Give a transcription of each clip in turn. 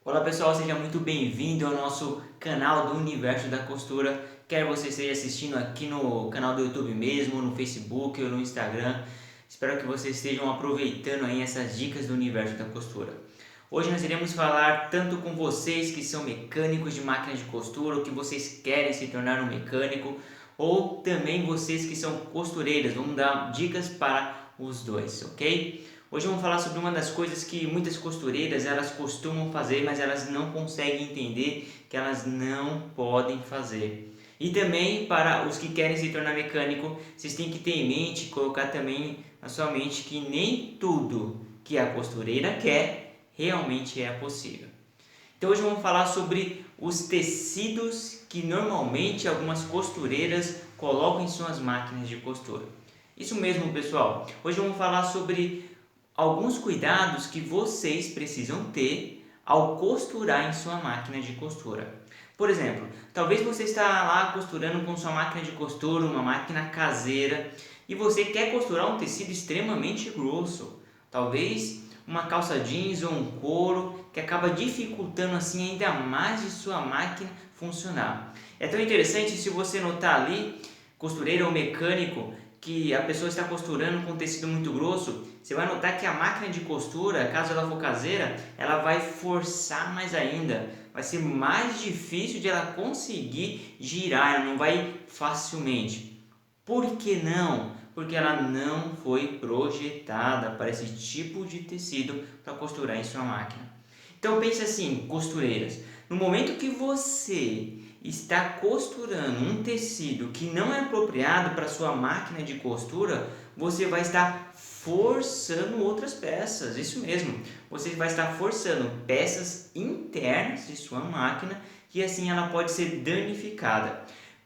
Olá pessoal, seja muito bem-vindo ao nosso canal do Universo da Costura. Quer você esteja assistindo aqui no canal do YouTube mesmo, no Facebook ou no Instagram. Espero que vocês estejam aproveitando aí essas dicas do Universo da Costura. Hoje nós iremos falar tanto com vocês que são mecânicos de máquinas de costura ou que vocês querem se tornar um mecânico, ou também vocês que são costureiras. Vamos dar dicas para os dois, ok? Hoje vamos falar sobre uma das coisas que muitas costureiras elas costumam fazer, mas elas não conseguem entender que elas não podem fazer. E também para os que querem se tornar mecânico, vocês têm que ter em mente, colocar também na sua mente que nem tudo que a costureira quer realmente é possível. Então hoje vamos falar sobre os tecidos que normalmente algumas costureiras colocam em suas máquinas de costura. Isso mesmo, pessoal. Hoje vamos falar sobre alguns cuidados que vocês precisam ter ao costurar em sua máquina de costura. Por exemplo, talvez você está lá costurando com sua máquina de costura, uma máquina caseira, e você quer costurar um tecido extremamente grosso. Talvez uma calça jeans ou um couro que acaba dificultando assim ainda mais de sua máquina funcionar. É tão interessante se você notar ali, costureira ou mecânico, que a pessoa está costurando com tecido muito grosso, você vai notar que a máquina de costura, caso ela for caseira, ela vai forçar mais ainda. Vai ser mais difícil de ela conseguir girar, ela não vai facilmente. Por que não? Porque ela não foi projetada para esse tipo de tecido para costurar em sua máquina. Então pense assim, costureiras, no momento que você está costurando um tecido que não é apropriado para sua máquina de costura, você vai estar forçando outras peças, isso mesmo, você vai estar forçando peças internas de sua máquina e assim ela pode ser danificada.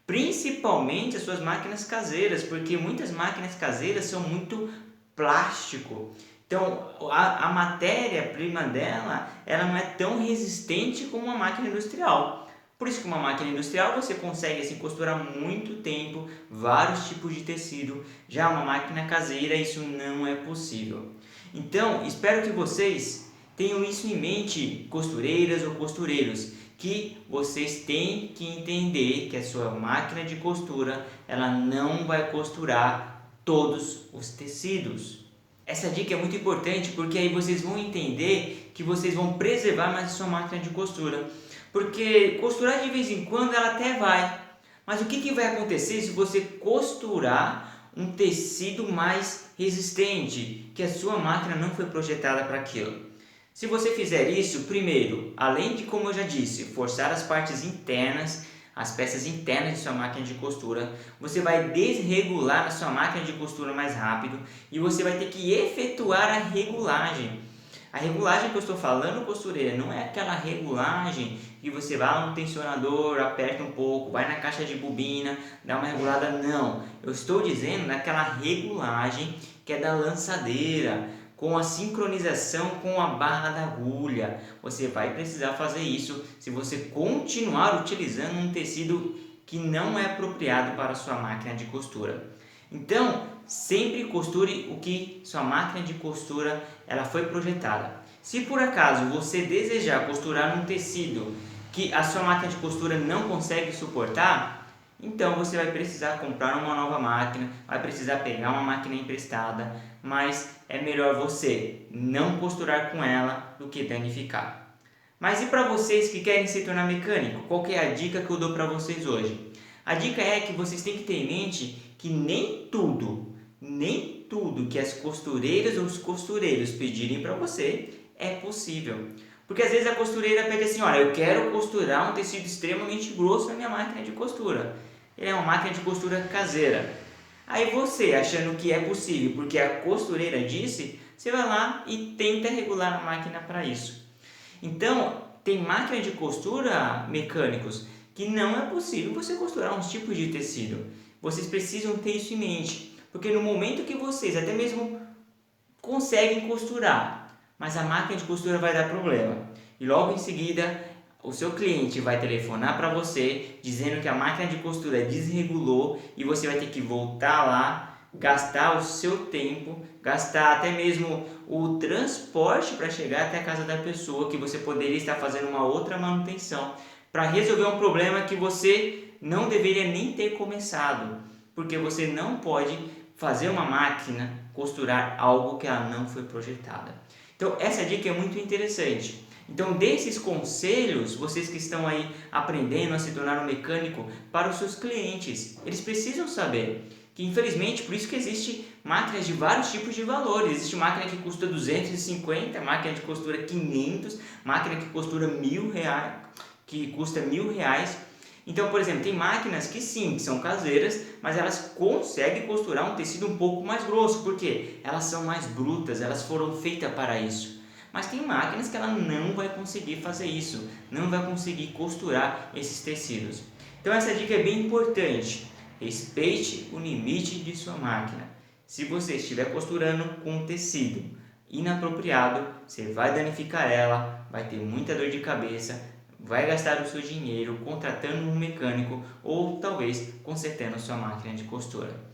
Principalmente as suas máquinas caseiras, porque muitas máquinas caseiras são muito plástico. Então, a matéria-prima dela, ela não é tão resistente como uma máquina industrial. Por isso que uma máquina industrial você consegue assim costurar muito tempo, vários tipos de tecido. Já uma máquina caseira isso não é possível. Então, espero que vocês tenham isso em mente, costureiras ou costureiros, que vocês têm que entender que a sua máquina de costura, ela não vai costurar todos os tecidos. Essa dica é muito importante porque aí vocês vão entender que vocês vão preservar mais a sua máquina de costura. Porque costurar de vez em quando ela até vai. Mas o que vai acontecer se você costurar um tecido mais resistente, que a sua máquina não foi projetada para aquilo? Se você fizer isso, primeiro, além de, como eu já disse, forçar as partes internas, as peças internas de sua máquina de costura, você vai desregular a sua máquina de costura mais rápido e você vai ter que efetuar a regulagem. A regulagem que eu estou falando, costureira, não é aquela regulagem que você vai lá no tensionador, aperta um pouco, vai na caixa de bobina, dá uma regulada, não. Eu estou dizendo daquela regulagem que é da lançadeira, com a sincronização com a barra da agulha. Você vai precisar fazer isso se você continuar utilizando um tecido que não é apropriado para a sua máquina de costura. Então, sempre costure o que sua máquina de costura ela foi projetada. Se por acaso você desejar costurar um tecido que a sua máquina de costura não consegue suportar, então você vai precisar comprar uma nova máquina, vai precisar pegar uma máquina emprestada, mas é melhor você não costurar com ela do que danificar. Mas e para vocês que querem se tornar mecânico? Qual que é a dica que eu dou para vocês hoje? A dica é que vocês têm que ter em mente que nem tudo que as costureiras ou os costureiros pedirem para você é possível. Porque às vezes a costureira pede assim, olha, eu quero costurar um tecido extremamente grosso na minha máquina de costura. Ele é uma máquina de costura caseira. Aí você, achando que é possível, porque a costureira disse, você vai lá e tenta regular a máquina para isso. Então, tem máquina de costura, mecânicos, que não é possível você costurar uns tipos de tecido. Vocês precisam ter isso em mente, porque no momento que vocês até mesmo conseguem costurar, mas a máquina de costura vai dar problema. E logo em seguida, o seu cliente vai telefonar para você dizendo que a máquina de costura desregulou e você vai ter que voltar lá gastar o seu tempo, gastar até mesmo o transporte para chegar até a casa da pessoa, que você poderia estar fazendo uma outra manutenção, para resolver um problema que você não deveria nem ter começado, porque você não pode fazer uma máquina costurar algo que ela não foi projetada. Então essa dica é muito interessante. Então dê esses conselhos, vocês que estão aí aprendendo a se tornar um mecânico, para os seus clientes. Eles precisam saber que, infelizmente, por isso que existe máquinas de vários tipos de valores. Existe máquina que custa 250, máquina de costura 500, máquina que costura R$1.000, que custa R$1.000. Então, por exemplo, tem máquinas que sim, que são caseiras, mas elas conseguem costurar um tecido um pouco mais grosso, porque elas são mais brutas, elas foram feitas para isso. Mas tem máquinas que ela não vai conseguir fazer isso, não vai conseguir costurar esses tecidos. Então essa dica é bem importante. Respeite o limite de sua máquina. Se você estiver costurando com um tecido inapropriado, você vai danificar ela, vai ter muita dor de cabeça, vai gastar o seu dinheiro contratando um mecânico ou talvez consertando sua máquina de costura.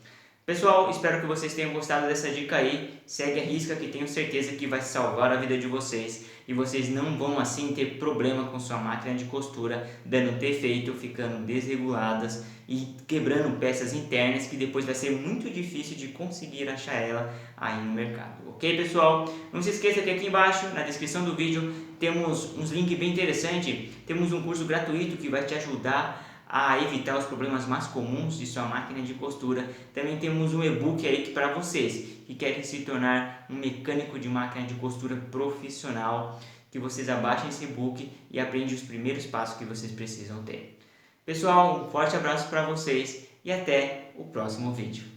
Pessoal, espero que vocês tenham gostado dessa dica aí. Segue a risca, que tenho certeza que vai salvar a vida de vocês e vocês não vão assim ter problema com sua máquina de costura, dando defeito, ficando desreguladas e quebrando peças internas, que depois vai ser muito difícil de conseguir achar ela aí no mercado. Ok, pessoal? Não se esqueça que aqui embaixo, na descrição do vídeo, temos uns links bem interessantes. Temos um curso gratuito que vai te ajudar a evitar os problemas mais comuns de sua máquina de costura. Também temos um e-book aí para vocês que querem se tornar um mecânico de máquina de costura profissional, que vocês abaixem esse e-book e aprendem os primeiros passos que vocês precisam ter. Pessoal, um forte abraço para vocês e até o próximo vídeo.